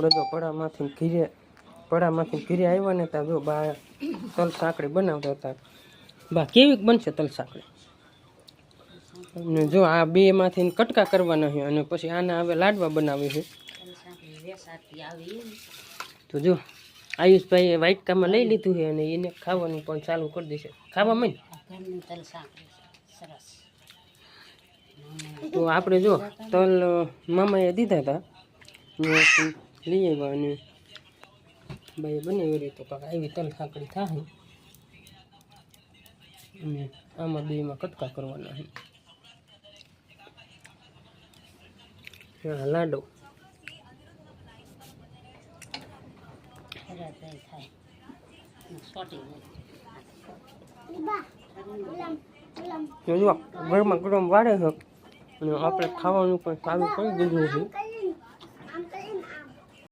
બધો પડામાંથી ઘીરે આવ્યા ને ત્યાં જો બા તલ સાંકળી બનાવતા હતા. બા કેવી બનશે તલ સાંકળી? અને જો આ બે માંથી કટકા કરવાના છે અને પછી આના હવે લાડવા બનાવી છે. તો જો આયુષભાઈ વાટકામાં લઈ લીધું છે અને એને ખાવાનું પણ ચાલુ કરી દેશે. ખાવા માંડ. તો આપણે જો તલ મામાએ દીધા હતા લઈ આવ્યા અને ભાઈ બનાવી રહી તો કાંક આવી તલ સાંકળી થાય અને આમાં બેમાં કટકા કરવાના છે. લાડો જો ગરમા ગરમ વાળે છે અને આપણે ખાવાનું પણ ચાલુ કરી દીધું છે.